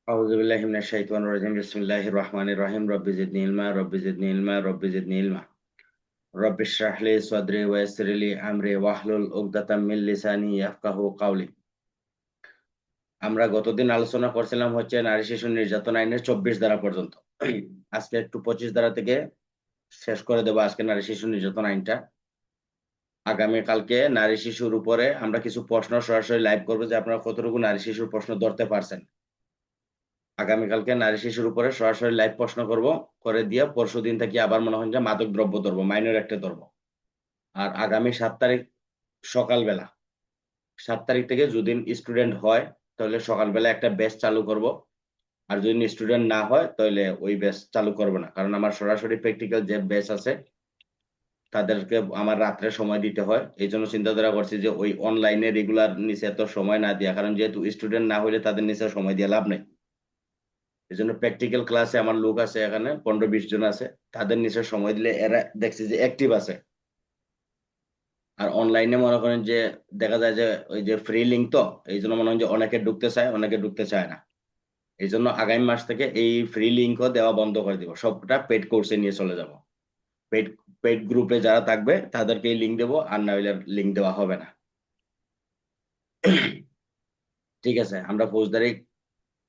أعوذ بالله من الشيطان الرجيم بسم الله الرحمن الرحيم رب زدني علما رب زدني علما رب زدني علما رب اشرح لي صدري ويسر لي أمري واحلل عقدة من لساني يفقهوا قولي। আমরা গতদিন আলোচনা করছিলাম হচ্ছে নারী শিশু নির্যাতন আইনের 24 ধারা পর্যন্ত। আজকে একটু 25 ধারা থেকে শেষ করে দেবো আজকে নারী শিশু নির্যাতন আইনটা। আগামী কালকে নারী শিশুর উপরে আমরা কিছু প্রশ্ন সরাসরি লাইভ করবো যে আপনারা কতটুকু নারী শিশুর প্রশ্ন ধরতে পারছেন। আগামীকালকে নারী শিশুর উপরে সরাসরি লাইভ প্রশ্ন করব, করে দিয়ে পরশু দিন থেকে আবার মনে হয় যে মাদক দ্রব্য ধরবো, মাইনর একটা ধরবো। আর আগামী 7 তারিখ সকালবেলা, 7 তারিখ থেকে যদি স্টুডেন্ট হয় তাহলে সকালবেলা একটা ব্যাচ চালু করব। আর যদি স্টুডেন্ট না হয় তাহলে ওই ব্যাচ চালু করব না, কারণ আমার সরাসরি প্র্যাকটিক্যাল যে ব্যাচ আছে তাদেরকে আমার রাত্রে সময় দিতে হয়। এই জন্য চিন্তাধারা করছি যে ওই অনলাইনে রেগুলার নিচে এত সময় না দিয়া, কারণ যেহেতু স্টুডেন্ট না হলে তাদের নিচে সময় দিয়ে লাভ নেই। এই জন্য প্র্যাকটিক্যাল ক্লাসে আমার লোক আছে, এখানে 15-20 জন আছে, তাদের নিচে সময় দিলে এরা দেখছি যে অ্যাক্টিভ আছে। আর অনলাইনে মনে করেন যে দেখা যায় যে ওই যে ফ্রি লিঙ্ক, তো এই জন্য মনে হয় যে অনেকে ঢুকতে চায় অনেকে ঢুকতে চায় না। এই জন্য আগামী মাস থেকে এই ফ্রি লিঙ্কও দেওয়া বন্ধ করে দিব, সবটা পেড কোর্সে নিয়ে চলে যাব। পেড পেড গ্রুপে যারা থাকবে তাদেরকে এই লিঙ্ক দেবো, আর না হলে লিঙ্ক দেওয়া হবে না। ঠিক আছে, আমরা ফৌজদারি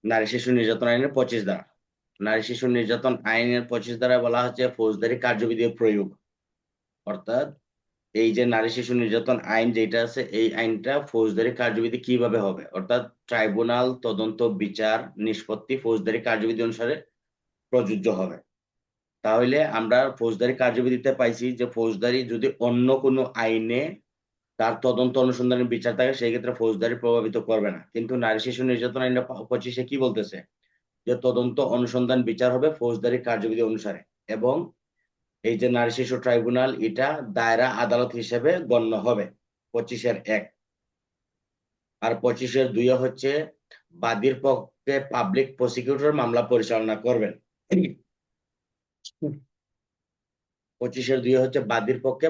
নারী শিশু নির্যাতন আইনের 25 ধারা, নারী শিশু নির্যাতন আইনের 25 ধারায় বলা হচ্ছে ফৌজদারি কার্যবিধির প্রয়োগ। অর্থাৎ এই যে নারী শিশু নির্যাতন আইন যেটা আছে, এই আইনটা ফৌজদারি কার্যবিধি কিভাবে হবে, অর্থাৎ ট্রাইব্যুনাল তদন্ত বিচার নিষ্পত্তি ফৌজদারি কার্যবিধি অনুসারে প্রযোজ্য হবে। তাহলে আমরা ফৌজদারি কার্যবিধিতে পাইছি যে ফৌজদারি যদি অন্য কোনো আইনে তার তদন্ত অনুসন্ধানের বিচার থাকে সেই ক্ষেত্রে ফৌজদারি প্রভাবিত করবে না, কিন্তু নারী শিশু নির্যাতন আইন 25-এ কি বলতেছে যে তদন্ত অনুসন্ধান বিচার হবে ফৌজদারি কার্যবিধি অনুসারে। এবং এই যে নারী শিশু ট্রাইব্যুনাল এটা দায়রা আদালত হিসেবে গণ্য হবে 25-এর 1। আর 25-এর 2 হচ্ছে বাদীর পক্ষে পাবলিক প্রসিকিউটর মামলা পরিচালনা করবেন। 25-এর 2 হচ্ছে বাদীর পক্ষে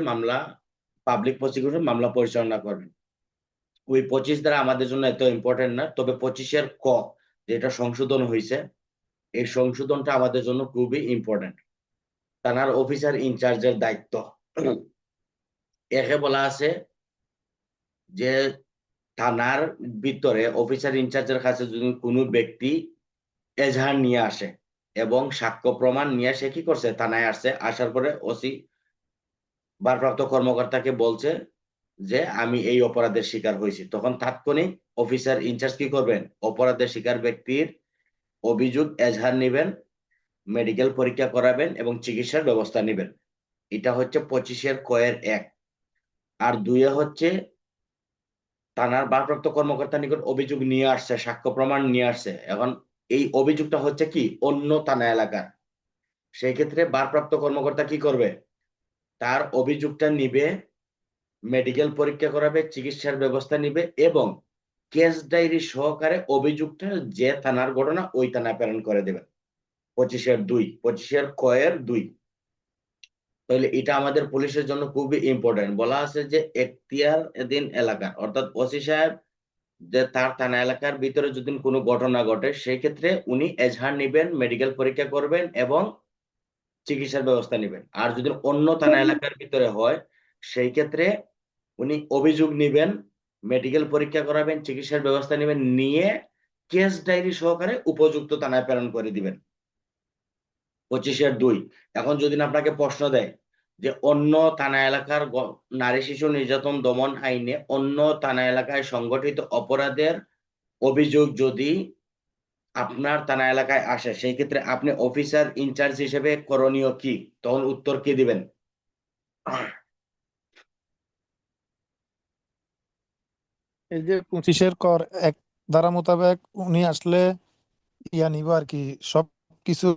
পাবলিক প্রসিকিউটর মামলা পরিচালনা করবেন। ওই 25 দ্বারা আমাদের জন্য এত ইম্পর্টেন্ট না, তবে 25-এর যেটা সংশোধন হয়েছে, এই সংশোধনটা আমাদের জন্য খুবই ইম্পর্টেন্ট। থানার অফিসার ইনচার্জের দায়িত্ব একে বলা আছে যে থানার ভিতরে অফিসার ইনচার্জের কাছে যদি কোনো ব্যক্তি এজাহার নিয়ে আসে এবং সাক্ষ্য প্রমাণ নিয়ে সে কি করছে, থানায় আসছে, আসার পরে ওসি ভারপ্রাপ্ত কর্মকর্তাকে বলছে যে আমি এই অপরাধের শিকার হয়েছি, তখন তাৎক্ষণিক অফিসার ইনচার্জ কি করবেন, অপরাধের শিকার ব্যক্তির অভিযোগ এজাহার নেবেন, মেডিকেল পরীক্ষা করাবেন এবং চিকিৎসার ব্যবস্থা নেবেন। এটা হচ্ছে 25-এর 1। আর 2 হচ্ছে থানার ভারপ্রাপ্ত কর্মকর্তার নিকট অভিযোগ নিয়ে আসছে, সাক্ষ্য প্রমাণ নিয়ে আসছে, এখন এই অভিযোগটা হচ্ছে কি অন্য থানা এলাকার, সেই ক্ষেত্রে ভারপ্রাপ্ত কর্মকর্তা কি করবে, তার অভিযোগটা নিবে, মেডিকেল পরীক্ষা করাবে, চিকিৎসার ব্যবস্থা নিবে এবং কেস ডায়েরি সহকারে অভিযোগটা যে থানার ঘটনা ওই থানায় প্রেরণ করে দেবে। 25-এর 2, 25-এর 2। তাহলে এটা আমাদের পুলিশের জন্য খুবই ইম্পর্টেন্ট। বলা আছে যে এখতিয়ারাধীন এলাকা, অর্থাৎ ওসি সাহেব যে তার থানা এলাকার ভিতরে যদি কোনো ঘটনা ঘটে সেই ক্ষেত্রে উনি এজাহার নেবেন, মেডিকেল পরীক্ষা করবেন এবং চিকিৎসার ব্যবস্থা নেবেন। আর যদি অন্য থানা এলাকার ভিতরে হয় সেই ক্ষেত্রে উনি অভিযোগ নেবেন, মেডিকেল পরীক্ষা করাবেন, চিকিৎসার ব্যবস্থা নেবেন, নিয়ে কেস ডায়েরি সহকারে উপযুক্ত থানায় প্রেরণ করে দিবেন। 25-এর 2। এখন যদি আপনাকে প্রশ্ন দেয় যে অন্য থানা এলাকার নারী শিশু নির্যাতন দমন আইনে অন্য থানা এলাকায় সংগঠিত অপরাধের অভিযোগ যদি আপনার থানা এলাকায় আসে সেই ক্ষেত্রে আপনি অফিসার ইনচার্জ হিসেবে করণীয় কি, তখন উত্তর কি দিবেন? এই যে 25-এর 1 ধারা মোতাবেক উনি আসলে নিব আর কি, সব কিছু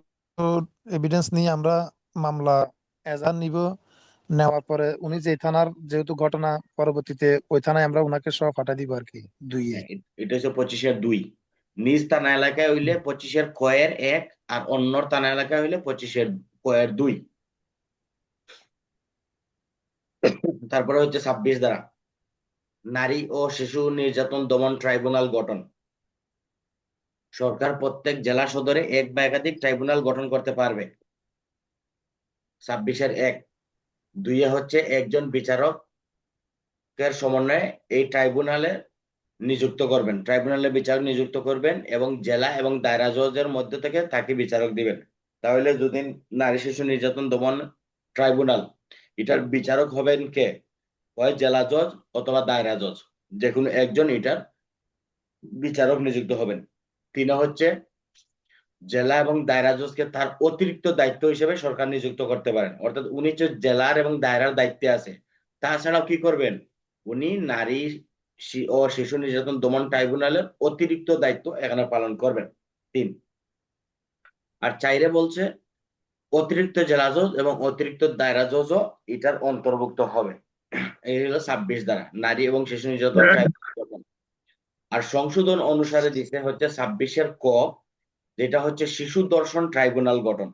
এভিডেন্স নিয়ে আমরা মামলা এজাহার নিব। নেওয়ার পরে উনি যে থানার যেহেতু ঘটনা, পরবর্তীতে ওই থানায় আমরা উনাকে সহ পাঠাই দিব আর কি, 2-এ। হ্যাঁ, এটা হচ্ছে 25-এর 2। নিজ থানা এলাকায় হইলে 25-এর 1 আর অন্য থানা এলাকায় হইলে 25-এর 2। তারপরে হচ্ছে 26 ধারা, নারী ও শিশু নির্যাতন দমন ট্রাইব্যুনাল গঠন। সরকার প্রত্যেক জেলা সদরে এক বা একাধিক ট্রাইব্যুনাল গঠন করতে পারবে। 26-1। 2 হচ্ছে একজন বিচারকের সমন্বয়ে এই ট্রাইব্যুনালে নিযুক্ত করবেন, ট্রাইব্যুনালে বিচারক নিযুক্ত করবেন এবং জেলা এবং দায়রা জজের মধ্যে থেকে তাকে বিচারক দিবেন। তাহলে যদি নারী শিশু নির্যাতন দমন ট্রাইব্যুনাল, এটার বিচারক হবেন কে? হয় জেলা জজ অথবা দায়রা জজ, যে কোনো একজন এটার বিচারক নিযুক্ত হবেন। 3 হচ্ছে জেলা এবং দায়রা জজকে তার অতিরিক্ত দায়িত্ব হিসেবে সরকার নিযুক্ত করতে পারেন, অর্থাৎ উনি যে জেলার এবং দায়রার দায়িত্বে আছে, তাছাড়াও কি করবেন, উনি নারী ও শিশু নির্যাতন দমন ট্রাইব্যুনালের অতিরিক্ত দায়িত্ব এখানে পালন করবেন। 3। আর 4 বলছে অতিরিক্ত জেলা জজ এবং অতিরিক্ত দায়রা জজও এটার অন্তর্ভুক্ত হবে। এই হলো 26 ধারা, নারী এবং শিশু নির্যাতন ট্রাইব্যুনাল গঠন। আর সংশোধন অনুসারে দিতে হচ্ছে 26-ক, যেটা হচ্ছে শিশু দর্শন ট্রাইব্যুনাল গঠন।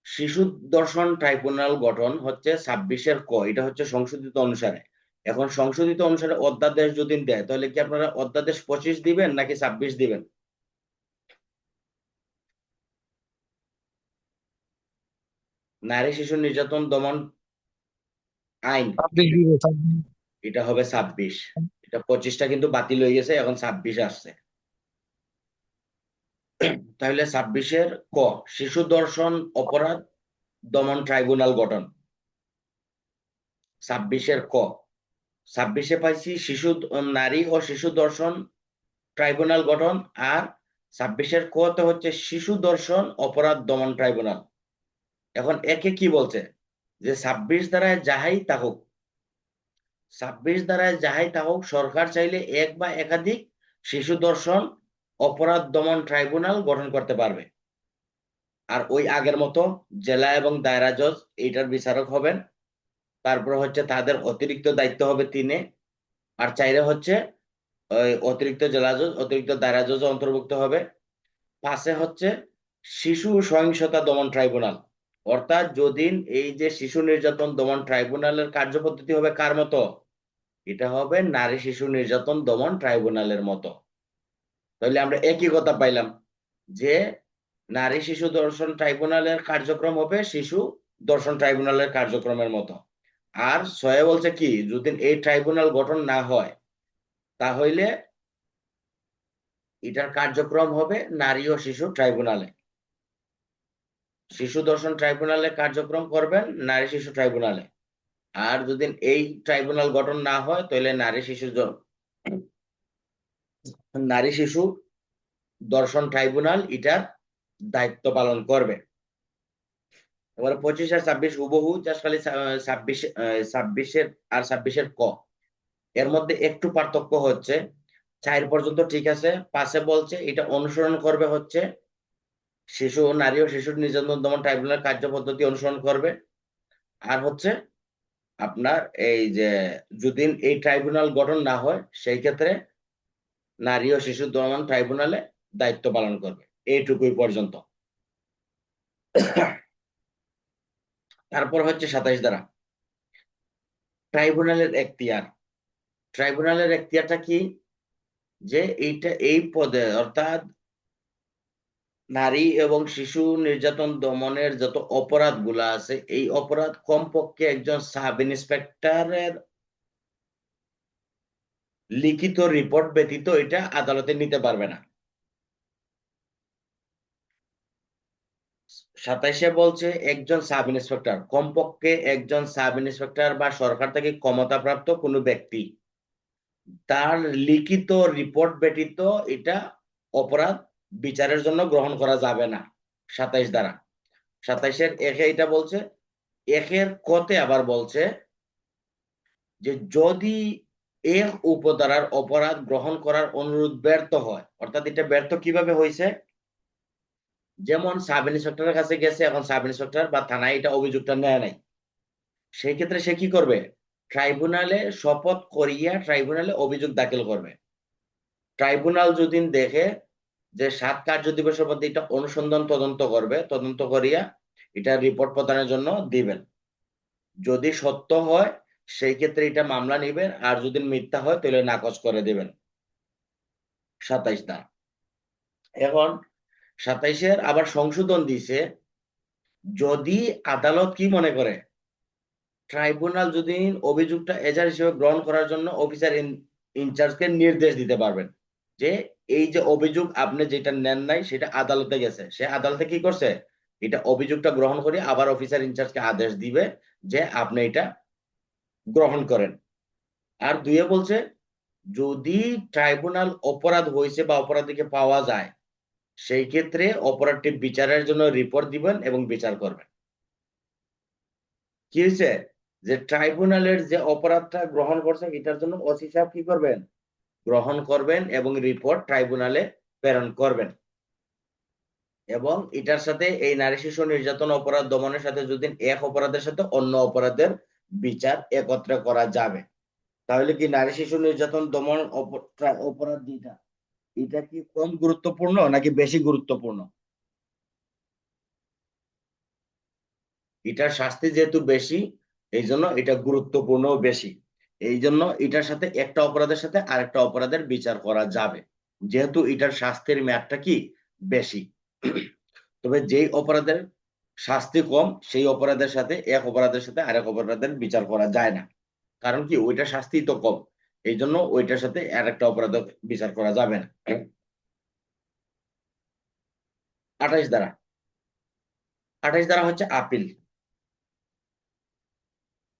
শিশু দর্শন ট্রাইব্যুনাল গঠন হচ্ছে 26-ক, এটা হচ্ছে সংশোধিত অনুসারে। এখন সংশোধিত অনুসারে অধ্যাদেশ যদি দেয়, তাহলে কি আপনারা অধ্যাদেশ 25 দিবেন নাকি 26 দিবেন? নারী শিশু নির্যাতন দমন আইন, 26 দিব, 26। এটা হবে 26। এটা 25টা কিন্তু বাতিল হয়ে গেছে, এখন 26 আসছে। তাহলে 26-ক, শিশু দর্শন অপরাধ দমন ট্রাইব্যুনাল গঠন। 26-ক, 26-এ পাইছি শিশু নারী ও শিশু দর্শন ট্রাইব্যুনাল গঠন, আর 26-ক তে হচ্ছে শিশু দর্শন অপরাধ দমন ট্রাইব্যুনাল। এখন একে কি বলছে, যে 26 ধারায় যাহাই থাকুক, 26 ধারায় যাহাই থাকুক, সরকার চাইলে এক বা একাধিক শিশু দর্শন অপরাধ দমন ট্রাইব্যুনাল গঠন করতে পারবে। আর ওই আগের মতো জেলা এবং দায়রা জজ এইটার বিচারক হবেন। তারপর হচ্ছে তাদের অতিরিক্ত দায়িত্ব হবে 3-এ। আর 4-এ হচ্ছে ওই অতিরিক্ত জেলা জজ অতিরিক্ত দায়রা জজ অন্তর্ভুক্ত হবে। 5-এ হচ্ছে শিশু সহিংসতা দমন ট্রাইব্যুনাল, অর্থাৎ যদি এই যে শিশু নির্যাতন দমন ট্রাইব্যুনালের কার্যপদ্ধতি হবে কার মতো, এটা হবে নারী শিশু নির্যাতন দমন ট্রাইব্যুনালের মতো। তাহলে আমরা একই কথা পাইলাম, যে নারী শিশু দর্শন ট্রাইব্যুনালের কার্যক্রম হবে শিশু দর্শন ট্রাইব্যুনালের কার্যক্রমের মতো। আর 6-এ বলছে কি, যদি এই ট্রাইব্যুনাল গঠন না হয়, তাহলে এটার কার্যক্রম হবে নারী ও শিশু ট্রাইব্যুনালে। শিশু দর্শন ট্রাইব্যুনালে কার্যক্রম করবেন নারী শিশু ট্রাইব্যুনালে। আর যদি এই ট্রাইব্যুনাল গঠন না হয়, তাহলে নারী শিশু দর্শন ট্রাইব্যুনাল এটার দায়িত্ব পালন করবে। এবারে 25 আর 26 হুবহু, জাস্ট খালি 26-এর আর 26-এর ক, এর মধ্যে একটু পার্থক্য হচ্ছে। 4 পর্যন্ত ঠিক আছে, 5-এ বলছে এটা অনুসরণ করবে হচ্ছে নারী ও শিশু নির্যাতন দমন ট্রাইব্যুনাল কার্যপদ্ধতি অনুসরণ করবে। আর হচ্ছে আপনার এই যে যদি এই ট্রাইব্যুনাল গঠন না হয়, সেই ক্ষেত্রে নারী ও শিশু দমন ট্রাইব্যুনালে দায়িত্ব পালন করবে। এইটুকুই পর্যন্ত। তারপর হচ্ছে 27 ধারা, ট্রাইব্যুনালের এখতিয়ার। ট্রাইব্যুনালের এখতিয়ারটা কি, যে এইটা এই পদে, অর্থাৎ নারী এবং শিশু নির্যাতন দমনের যত অপরাধ গুলা আছে, এই অপরাধ কমপক্ষে একজন সাব ইন্সপেক্টরের লিখিত রিপোর্ট ব্যতীত এটা আদালতে নিতে পারবে না। 27-এ বলছে একজন সাব ইন্সপেক্টর, কমপক্ষে একজন সাব ইন্সপেক্টর বা সরকার থেকে ক্ষমতাপ্রাপ্ত কোনো ব্যক্তি, তার লিখিত রিপোর্ট ব্যতীত এটা অপরাধ বিচারের জন্য গ্রহণ করা যাবে না। 27 ধারা, 27-এর একে এটা বলছে। একের কতে আবার বলছে যে যদি এক উপধারার অপরাধ গ্রহণ করার অনুরোধ ব্যর্থ হয়, অর্থাৎ এটা ব্যর্থ কিভাবে হয়েছে, যেমন সাব ইন্সপেক্টরের কাছে গেছে, এখন সাব ইন্সপেক্টর বা থানায় এটা অভিযোগটা নেয় নাই, সেই ক্ষেত্রে সে কি করবে, ট্রাইব্যুনালে শপথ করিয়া ট্রাইব্যুনালে অভিযোগ দাখিল করবে। ট্রাইব্যুনাল যদি দেখে যে 7 কার্য দিবসের মধ্যে এটা অনুসন্ধান তদন্ত করবে, তদন্ত করিয়া এটা রিপোর্ট প্রদানের জন্য দিবেন। যদি সত্য হয়, সেই ক্ষেত্রে এটা মামলা নিবেন, আর যদি মিথ্যা হয় তাহলে নাকচ করে দিবেন। 27 ধারা। এখন 27-এর আবার সংশোধন দিছে, যদি আদালত কি মনে করে, ট্রাইব্যুনাল যদি অভিযোগটা এজাহার হিসেবে গ্রহণ করার জন্য অফিসার ইনচার্জকে নির্দেশ দিতে পারবেন যে এই যে অভিযোগ আপনি যেটা নেন নাই সেটা আদালতে গেছে, সে আদালতে কি করছে, এটা অভিযোগটা গ্রহণ করে আবার অফিসার ইনচার্জকে আদেশ দিবে যে আপনি এটা গ্রহণ করেন। আর দুইয়ে বলছে, যদি ট্রাইব্যুনাল অপরাধ হয়েছে বা অপরাধীকে পাওয়া যায়, সেই ক্ষেত্রে অপরাধটি বিচারের জন্য রিপোর্ট দিবেন এবং বিচার করবেন। কি হয়েছে, যে ট্রাইব্যুনালের যে অপরাধটা গ্রহণ করছে এটার জন্য ওসি সাহেব কি করবেন, গ্রহণ করবেন এবং রিপোর্ট ট্রাইব্যুনালে প্রেরণ করবেন। এবং এটার সাথে এই নারী শিশু নির্যাতন অপরাধ দমনের সাথে যদি এক অপরাধের সাথে অন্য অপরাধের বিচার একত্রে করা যাবে, তাহলে কি নারী শিশু নির্যাতন দমন অপরাধ যেটা, এটা কি কম গুরুত্বপূর্ণ নাকি বেশি গুরুত্বপূর্ণ? এটার শাস্তি যেহেতু বেশি, এই জন্য এটা গুরুত্বপূর্ণ বেশি। এই জন্য এটার সাথে একটা অপরাধের সাথে আরেকটা অপরাধের বিচার করা যাবে, যেহেতু এটার শাস্তির মেয়াদটা কি বেশি। তবে যেই অপরাধের শাস্তি কম সেই অপরাধের সাথে এক অপরাধের সাথে আরেক অপরাধের বিচার করা যায় না, কারণ কি ওইটা শাস্তি তো কম, এই জন্য ওইটার সাথে আরেকটা অপরাধের বিচার করা যাবে না। 28 ধারা, 28 ধারা হচ্ছে আপিল।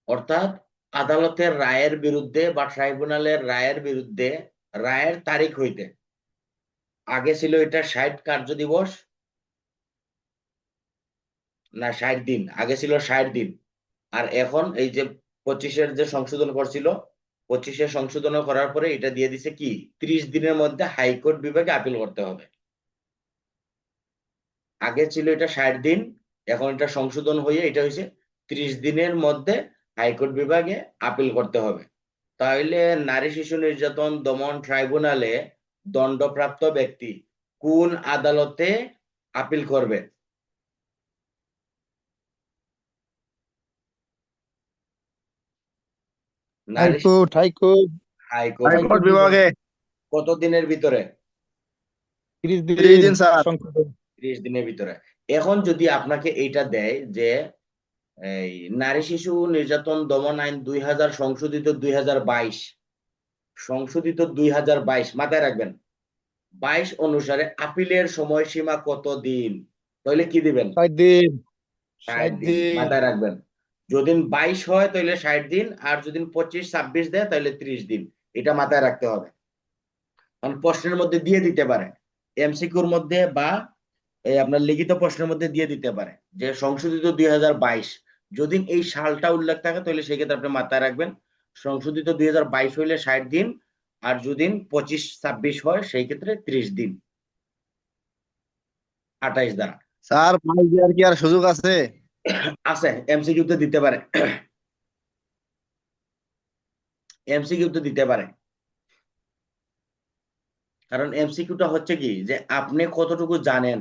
অর্থাৎ আদালতের রায়ের বিরুদ্ধে বা ট্রাইব্যুনালের রায়ের বিরুদ্ধে রায়ের তারিখ হইতে, আগে ছিল এটা 60 কার্য দিবস, না 60 দিন, আগে ছিল 60 দিন। আর এখন এই যে 25-এর যে সংশোধন করছিল, 25-এর সংশোধন করার পরে এটা দিয়ে দিছে কি 30 দিনের মধ্যে হাইকোর্ট বিভাগে আপিল করতে হবে। আগে ছিল এটা 60 দিন, এখন এটা সংশোধন হয়ে এটা হয়েছে 30 দিনের মধ্যে হাইকোর্ট বিভাগে আপিল করতে হবে। তাহলে নারী শিশু নির্যাতন দমন ট্রাইব্যুনালে দণ্ডপ্রাপ্ত ব্যক্তি কোন আদালতে আপিল করবে? নারী high court high court high court high court high court বিভাগ বিভাগে কত দিনের ভিতরে? 30 30 দিন দিন স্যার। সংশোধন। 30 দিনের ভিতরে। এখন যদি আপনাকে এইটা দেয় যে এই নারী শিশু নির্যাতন দমন আইন 2000 সংশোধিত 2022, সংশোধিত 2022 মাথায় রাখবেন, 22 অনুসারে আপিলের সময়সীমা কত দিন? তাহলে কি দিবেন? 60 দিন 60 60 দিন দিন মাথায় রাখবেন। যদি 22 হয় তাহলে 60 দিন, আর যদি 25-26 দেয় তাহলে 30 দিন। এটা মাথায় রাখতে হবে, কারণ প্রশ্নের মধ্যে দিয়ে দিতে পারে, এমসিকিউর মধ্যে বা এই আপনার লিখিত প্রশ্নের মধ্যে দিয়ে দিতে পারে যে সংশোধিত 2022, যদি এই সালটা উল্লেখ থাকে তাহলে সেক্ষেত্রে আপনি মাথায় রাখবেন সংশোধিত 2022 হইলে 60 দিন, আর যদি 25-26 হয় সেই ক্ষেত্রে 30 দিন। 28 দ্বারা স্যার 5 দেওয়ার কি আর সুযোগ আছে? আছে, এমসিকিউ তে দিতে পারে, এমসিকিউ তে দিতে পারে। কারণ এমসিকিউটা হচ্ছে কি যে আপনি কতটুকু জানেন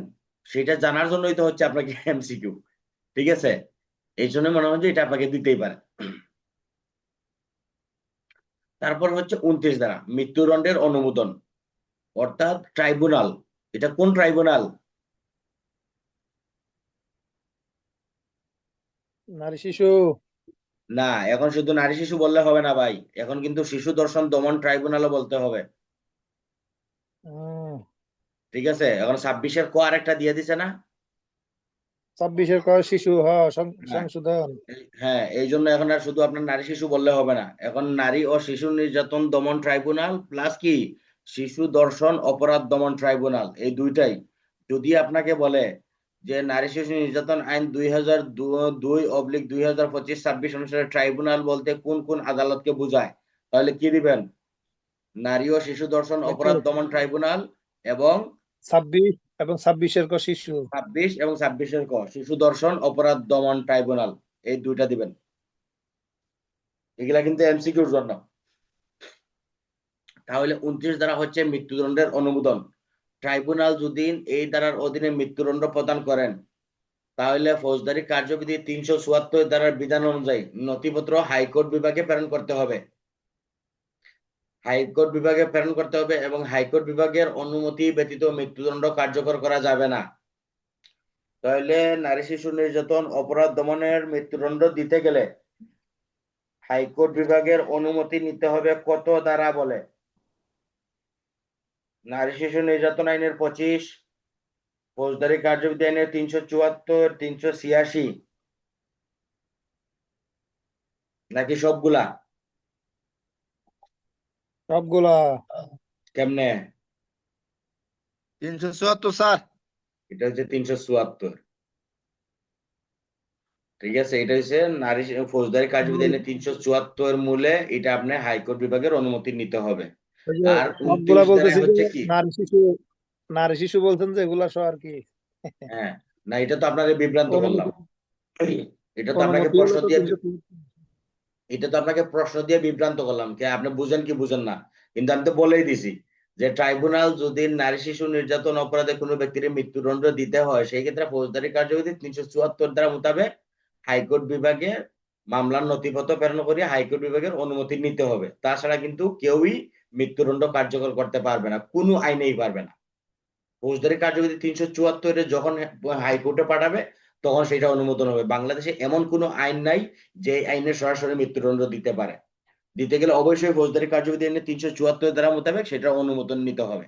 সেটা জানার জন্যই তো হচ্ছে আপনাকে এমসিকিউ, ঠিক আছে? এই জন্য মনে হয় যে এটা আপনাকে দিতেই পারে। তারপর হচ্ছে 29 ধারা, মৃত্যুদণ্ডের অনুমোদন। অর্থাৎ ট্রাইব্যুনাল, এটা কোন ট্রাইব্যুনাল? নারী শিশু না, এখন শুধু নারী শিশু বললে হবে না ভাই, এখন কিন্তু শিশু ধর্ষণ দমন ট্রাইব্যুনালও বলতে হবে। ঠিক আছে, এখন 26-এর ক আরেকটা দিয়ে দিছে না? 26-এর শিশু হ্যাঁ, সংশোধন। হ্যাঁ, এই জন্য এখন আর শুধু আপনার নারী শিশু বললে হবে না, এখন নারী ও শিশু নির্যাতন দমন ট্রাইব্যুনাল প্লাস কি শিশু ধর্ষণ অপরাধ দমন ট্রাইব্যুনাল, এই দুইটাই। যদি আপনাকে বলে যে নারী শিশু নির্যাতন আইন 2002/2025-26 অনুসারে ট্রাইব্যুনাল বলতে কোন কোন আদালতকে বোঝায়, তাহলে কি দিবেন? নারী ও শিশু ধর্ষণ অপরাধ দমন ট্রাইব্যুনাল এবং 26 এবং 26-এর শিশু। 26 এবং 26-এর ক শিশু ধর্ষণ অপরাধ দমন ট্রাইব্যুনাল, এই দুইটা দিবেন। এগুলা কিন্তু এমসিকিউর জন্য। তাহলে 29 ধারা হচ্ছে মৃত্যুদণ্ডের অনুমোদন। ট্রাইব্যুনাল যদি এই ধারার অধীনে মৃত্যুদণ্ড প্রদান করেন, তাহলে ফৌজদারি কার্যবিধি 374 ধারার বিধান অনুযায়ী নথিপত্র হাইকোর্ট বিভাগে প্রেরণ করতে হবে। হাইকোর্ট বিভাগে প্রেরণ করতে হবে এবং হাইকোর্ট বিভাগের অনুমতি ব্যতীত মৃত্যুদণ্ড কার্যকর করা যাবে না। তাহলে নারী শিশু নির্যাতন অপরাধ দমনের মৃত্যুদণ্ড দিতে গেলে হাইকোর্ট বিভাগের অনুমতি নিতে হবে কত ধারা বলে? নারী শিশু নির্যাতন আইনের 25, ফৌজদারি কার্যবিধি আইনের 374, 386, নাকি সবগুলা? সবগুলা। কেমনে? 374 স্যার। এটা হচ্ছে 374। ঠিক আছে, এটা হচ্ছে ফৌজদারি কার্যবিধি আইনের 374 মূলে এটা আপনি হাইকোর্ট বিভাগের অনুমতি নিতে হবে। ওই যে আর সবগুলা 29 ধারা বলতেছি যে হচ্ছে কি? নারী শিশু বলছেন যে এগুলা সব আর কি হ্যাঁ, না এটা তো আপনাকে বিভ্রান্ত করলাম। অনুমতি এটা তো আপনাকে অনুমতি হলো প্রশ্ন তো দিয়ে 374। এটা তো আপনাকে প্রশ্ন দিয়ে বিভ্রান্ত করলাম, কে আপনি বুঝেন কি বুঝেন না, কিন্তু আমি তো বলেই দিছি যে ট্রাইব্যুনাল যদি নারী শিশু নির্যাতন অপরাধে কোনো ব্যক্তির মৃত্যুদণ্ড দিতে হয় সেই ক্ষেত্রে ফৌজদারি কার্যবিধি 374 ধারা মোতাবেক হাইকোর্ট বিভাগে মামলার নথিপত্র প্রেরণ করে হাইকোর্ট বিভাগের অনুমতি নিতে হবে। তাছাড়া কিন্তু কেউই মৃত্যুদণ্ড কার্যকর করতে পারবে না, কোনো আইনেই পারবে না। ফৌজদারি কার্যবিধি 374 যখন হাইকোর্টে পাঠাবে তখন সেটা অনুমোদন হবে। বাংলাদেশে এমন কোনো আইন নাই যে আইনে সরাসরি মৃত্যুদণ্ড দিতে পারে। দিতে গেলে অবশ্যই ফৌজদারি কার্যবিধি আইনের 374 ধারা মোতাবেক সেটা অনুমোদন নিতে হবে।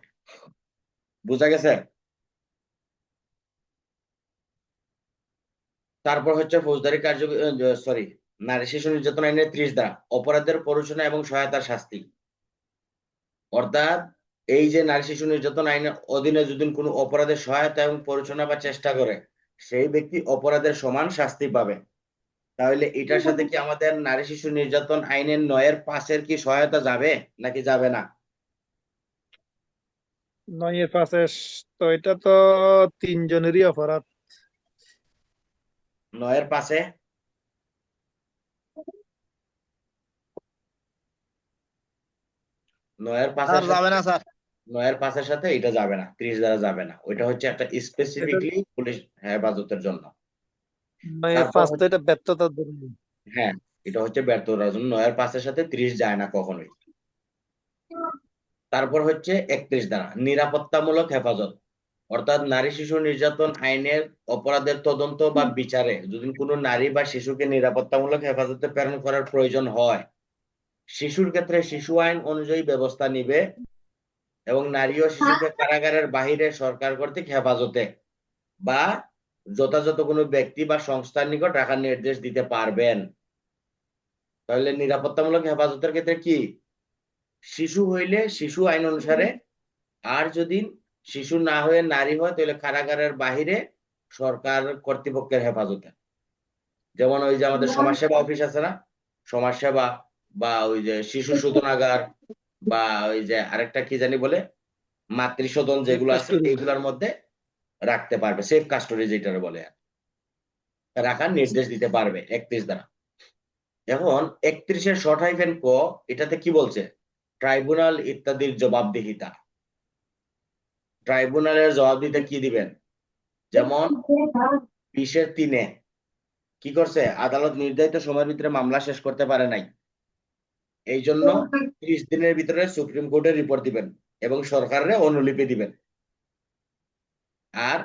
বুঝা গেছে? তারপর হচ্ছে ফৌজদারি সরি, নারী শিশু নির্যাতন আইনের 30 ধারা, অপরাধের প্ররোচনা এবং সহায়তার শাস্তি। অর্থাৎ এই যে নারী শিশু নির্যাতন আইনের অধীনে যদি কোনো অপরাধের সহায়তা এবং প্ররোচনা বা চেষ্টা করে সেই ব্যক্তি অপরাধের সমান শাস্তি পাবে। তাহলে এটার সাথে কি আমাদের নারী শিশু নির্যাতন আইনের 9-5 কি সহায়তা যাবে নাকি যাবে না? 9-5 তো এটা তো তিনজনেরই অপরাধ। 9-5 স্যার 9-5 যাবে না স্যার। 9-5 সাথে এটা যাবে না, 30 দ্বারা যাবে না। ওইটা হচ্ছে একটা এটা স্পেসিফিকলি পুলিশ হেফাজতের জন্য। 9-5 তারপর তো এটা ব্যর্থতার জন্য। হ্যাঁ, এটা হচ্ছে ব্যর্থতার জন্য। 9-5 সাথে 30 যায় না কখনোই। তারপর হচ্ছে 31 ধারা, নিরাপত্তামূলক হেফাজত। অর্থাৎ নারী শিশু নির্যাতন আইনের অপরাধের তদন্ত বা বিচারে যদি কোনো নারী বা শিশুকে নিরাপত্তামূলক হেফাজতে প্রেরণ করার প্রয়োজন হয় শিশুর ক্ষেত্রে শিশু আইন অনুযায়ী ব্যবস্থা নিবে এবং নারী ও শিশুকে কারাগারের বাহিরে সরকার কর্তৃক হেফাজতে বা যথাযথ কোনো ব্যক্তি বা সংস্থার নিকট রাখার নির্দেশ দিতে পারবেন। তাহলে নিরাপত্তামূলক হেফাজতের ক্ষেত্রে কি? শিশু হইলে শিশু আইন অনুসারে, আর যদি শিশু না হয়ে নারী হয় তাহলে কারাগারের বাহিরে সরকার কর্তৃপক্ষের হেফাজতে। যেমন ওই যে আমাদের সমাজসেবা অফিস আছে না, সমাজসেবা, বা ওই যে শিশু শোধনাগার, বা ওই যে আরেকটা কি জানি বলে মাতৃসদন, যেগুলো আছে এইগুলোর মধ্যে রাখতে পারবে, সেফ কাস্টডি যেটা বলে রাখার নির্দেশ দিতে পারবে 31 দ্বারা। এখন 31-এর শর্ট হাইফেন ক, এটাতে কি বলছে? ট্রাইব্যুনাল ইত্যাদির জবাবদিহিতা। ট্রাইব্যুনালের জবাবদিহিতা কি দিবেন? যেমন 20-3 কি করছে, আদালত নির্ধারিত সময়ের ভিতরে মামলা শেষ করতে পারে নাই, এই জন্য 30 দিনের ভিতরে সুপ্রিম কোর্টে রিপোর্ট দিবেন এবং সরকারের অনুলিপি দিবেন। আর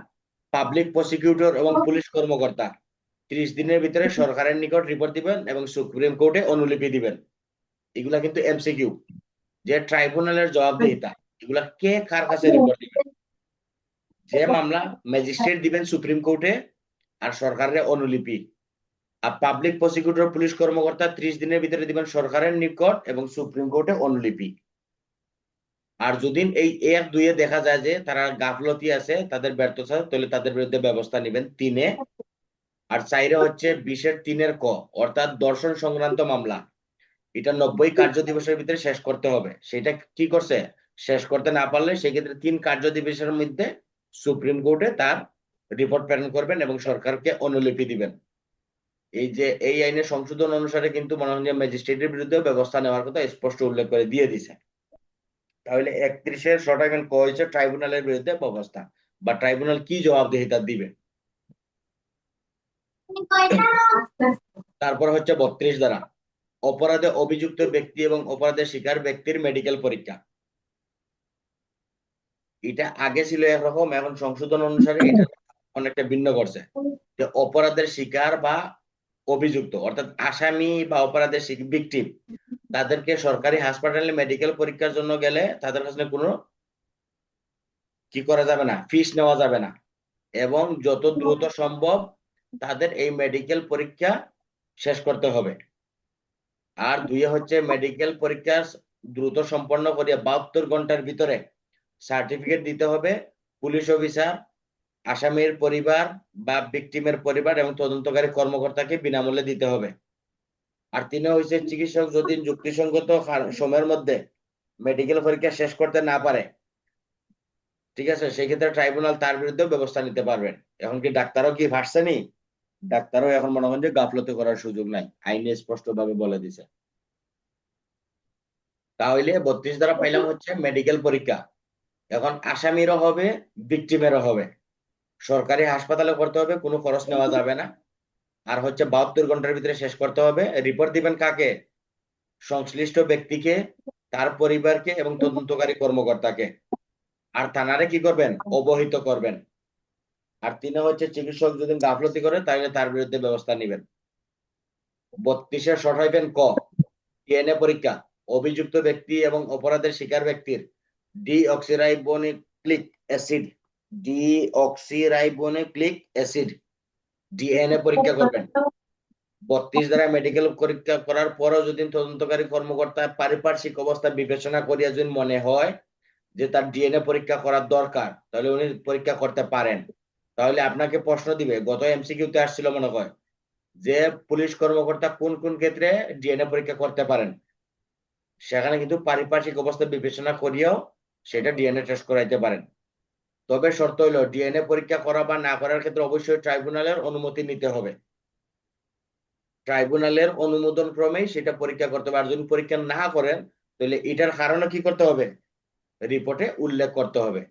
পাবলিক প্রসিকিউটর এবং পুলিশ কর্মকর্তা 30 দিনের ভিতরে সরকারের নিকট রিপোর্ট দিবেন এবং সুপ্রিম কোর্টে অনুলিপি দিবেন। এগুলা কিন্তু এমসিকিউ, যে ট্রাইব্যুনালের জবাবদিহিতা, এগুলা কে কার কাছে রিপোর্ট দিবেন? যে মামলা ম্যাজিস্ট্রেট দিবেন সুপ্রিম কোর্টে আর সরকারের অনুলিপি, আর পাবলিক প্রসিকিউটর পুলিশ কর্মকর্তা 30 দিনের ভিতরে দিবেন সরকারের নিকট এবং সুপ্রিম কোর্টে অনুলিপি। আর যদি এই 1-2 দেখা যায় যে তারা গাফলতি আছে, তাদের ব্যর্থতা, তাহলে তাদের বিরুদ্ধে ব্যবস্থা নেবেন 3। আর 4 হচ্ছে 20-3 ক, অর্থাৎ দর্শন সংক্রান্ত মামলা, এটা 90 কার্য দিবসের ভিতরে শেষ করতে হবে। সেটা কি করছে, শেষ করতে না পারলে সেক্ষেত্রে 3 কার্য দিবসের মধ্যে সুপ্রিম কোর্টে তার রিপোর্ট প্রেরণ করবেন এবং সরকারকে অনুলিপি দিবেন। এই যে এই আইনের সংশোধন অনুসারে কিন্তু মনে হয় ম্যাজিস্ট্রেটের বিরুদ্ধে ব্যবস্থা নেওয়ার কথা স্পষ্ট উল্লেখ করে দিয়ে দিছে। তাহলে 31-এর শর্ট হাইফেন ক হচ্ছে ট্রাইব্যুনালের বিরুদ্ধে ব্যবস্থা, বা ট্রাইব্যুনাল কি জবাবদিহিতা দিবে। তারপর হচ্ছে 32 ধারা, অপরাধে অভিযুক্ত ব্যক্তি এবং অপরাধের শিকার ব্যক্তির মেডিকেল পরীক্ষা। এটা আগে ছিল একরকম, এখন সংশোধন অনুসারে এটা অনেকটা ভিন্ন করছে। যে অপরাধের শিকার বা অভিযুক্ত অর্থাৎ আসামি বা অপরাধের ভিকটিম তাদেরকে সরকারি হাসপাতালে মেডিকেল পরীক্ষার জন্য গেলে তাদের কাছে কোনো কি করা যাবে না, ফিস নেওয়া যাবে না, এবং যত দ্রুত সম্ভব তাদের এই মেডিকেল পরীক্ষা শেষ করতে হবে। আর দুই হচ্ছে মেডিকেল পরীক্ষা দ্রুত সম্পন্ন করিয়া 72 ঘন্টার ভিতরে সার্টিফিকেট দিতে হবে পুলিশ অফিসার, আসামির পরিবার বা ভিকটিমের পরিবার এবং তদন্তকারী কর্মকর্তাকে বিনামূল্যে দিতে হবে। আর তিন হচ্ছে চিকিৎসক যদি যুক্তিসঙ্গত সময়ের মধ্যে মেডিকেল পরীক্ষা শেষ করতে না পারে, ঠিক আছে, সেই ক্ষেত্রে ট্রাইব্যুনাল তার বিরুদ্ধে ব্যবস্থা নিতে পারবেন। এখন কি ডাক্তারও কি ভাসছেনি? ডাক্তারও এখন মনে করেন যে গাফলতি করার সুযোগ নাই, আইনে স্পষ্ট ভাবে বলে দিছে। তাহলে 32 দ্বারা পাইলাম হচ্ছে মেডিকেল পরীক্ষা। এখন আসামিরও হবে, ভিকটিমেরও হবে, সরকারি হাসপাতালে করতে হবে, কোনো খরচ নেওয়া যাবে না। আর হচ্ছে 72 ঘন্টার ভিতরে শেষ করতে হবে। রিপোর্ট দিবেন কাকে? সংশ্লিষ্ট ব্যক্তিকে, তার পরিবারকে এবং তদন্তকারী কর্মকর্তাকে। আর থানারে কি করবেন? অবহিত করবেন। আর তিনে হচ্ছে চিকিৎসক যদি গাফলতি করে তাহলে তার বিরুদ্ধে ব্যবস্থা নেবেন। 32 শর্ট হইবেন ক, ডিএনএ পরীক্ষা। অভিযুক্ত ব্যক্তি এবং অপরাধের শিকার ব্যক্তির ডিঅক্সিরাইবোনিক্লিক অ্যাসিড ডিএনএ পরীক্ষা করবেন। 32 দ্বারা মেডিকেল পরীক্ষা করার পরও যদি তদন্তকারী কর্মকর্তা পারিপার্শ্বিক অবস্থা বিবেচনা করিয়া যদি মনে হয় যে তার ডিএনএ পরীক্ষা করার দরকার, তাহলে উনি পরীক্ষা করতে পারেন। তাহলে আপনাকে প্রশ্ন দিবে, গত এমসিকিউতে আসছিল মনে হয়, যে পুলিশ কর্মকর্তা কোন কোন ক্ষেত্রে ডিএনএ পরীক্ষা করতে পারেন। সেখানে কিন্তু পারিপার্শ্বিক অবস্থা বিবেচনা করিয়াও সেটা ডিএনএ টেস্ট করাইতে পারেন। তবে শর্ত হইল ডিএনএ পরীক্ষা করা বা না করার ক্ষেত্রে অবশ্যই ট্রাইব্যুনালের অনুমতি নিতে হবে। ট্রাইব্যুনালের অনুমোদন ক্রমেই সেটা পরীক্ষা করতে হবে। আর যদি পরীক্ষা না করেন তাহলে এটার কারণে কি করতে হবে? রিপোর্টে উল্লেখ করতে হবে।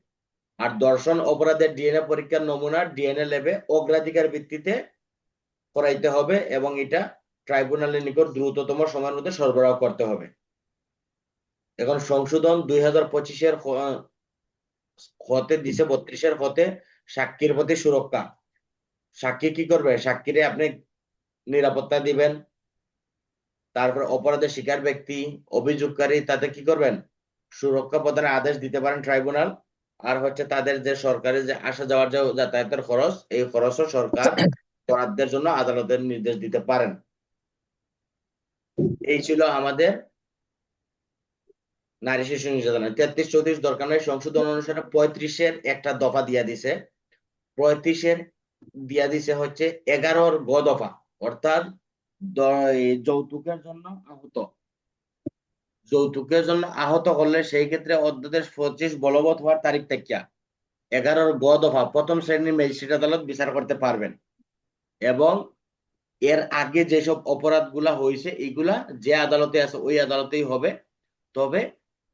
আর ধর্ষণ অপরাধের ডিএনএ পরীক্ষার নমুনা ডিএনএ ল্যাবে অগ্রাধিকার ভিত্তিতে করাইতে হবে এবং এটা ট্রাইব্যুনালের নিকট দ্রুততম সময়ের মধ্যে সরবরাহ করতে হবে। এখন সংশোধন 2025-এর হতে দিছে 32-এর হতে সাক্ষীর প্রতি সুরক্ষা। সাক্ষী কি করবে? সাক্ষীরে আপনি নিরাপত্তা দিবেন। তারপর অপরাধের শিকার ব্যক্তি, অভিযোগকারী, তাতে কি করবেন? সুরক্ষা প্রদানের আদেশ দিতে পারেন ট্রাইব্যুনাল। আর হচ্ছে তাদের যে সরকারি যে আসা যাওয়ার যে যাতায়াতের খরচ, এই খরচও সরকার বরাদ্দের জন্য আদালতের নির্দেশ দিতে পারেন। এই ছিল আমাদের নারী শিশু নির্যাতন। 33-34 দরকার নয়, সংশোধন অনুসারে 35-এর একটা দফা দিয়া দিছে। 35-এর দিয়া দিছে হচ্ছে 11-র গ দফা, অর্থাৎ যৌতুকের জন্য আহত করলে সেই ক্ষেত্রে অধ্যাদেশ 25 বলবৎ হওয়ার তারিখ থেকে 11-র গ দফা প্রথম শ্রেণীর ম্যাজিস্ট্রেট আদালত বিচার করতে পারবেন। এবং এর আগে যেসব অপরাধগুলা হয়েছে এইগুলা যে আদালতে আছে ওই আদালতেই হবে। তবে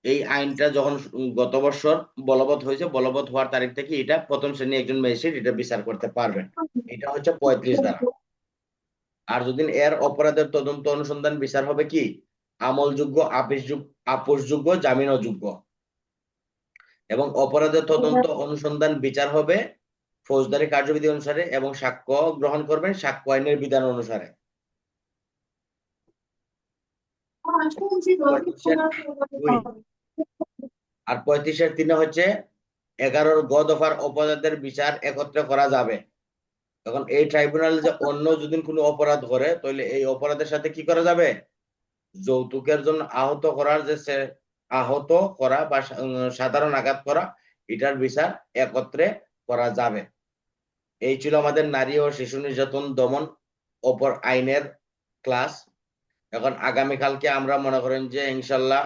এই আইনটা যখন গত বছর বলবৎ হয়েছে, বলবৎ হওয়ার তারিখ থেকে এটা প্রথম শ্রেণী একজন ম্যাজিস্ট্রেট এটা বিচার করতে পারবেন। এটা হচ্ছে 35 ধারা। আর যদি এর অপরাধের তদন্ত অনুসন্ধান বিচার হবে কি আমলযোগ্য, আপোষযোগ্য, জামিন অযোগ্য। এবং অপরাধের তদন্ত অনুসন্ধান বিচার হবে ফৌজদারি কার্যবিধি অনুসারে এবং সাক্ষ্য গ্রহণ করবেন সাক্ষ্য আইনের বিধান অনুসারে। আর 35-এর 3 হচ্ছে 11-র গ দফার অপরাধের বিচার একত্রে করা যাবে। এখন এই ট্রাইব্যুনাল যে অন্য যদি কোনো অপরাধ করে তাহলে এই অপরাধের সাথে কি করা যাবে? যৌতুকের জন্য আহত করা বা সাধারণ আঘাত করা, এটার বিচার একত্রে করা যাবে। এই ছিল আমাদের নারী ও শিশু নির্যাতন দমন অপর আইনের ক্লাস। এখন আগামীকালকে আমরা মনে করেন যে ইনশাল্লাহ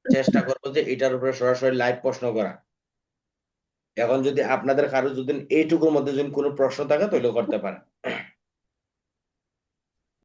চেষ্টা করবো যে এটার উপরে সরাসরি লাইভ প্রশ্ন করা। এখন যদি আপনাদের কারো যদি এইটুকুর মধ্যে যদি কোনো প্রশ্ন থাকে তাহলে করতে পারেন।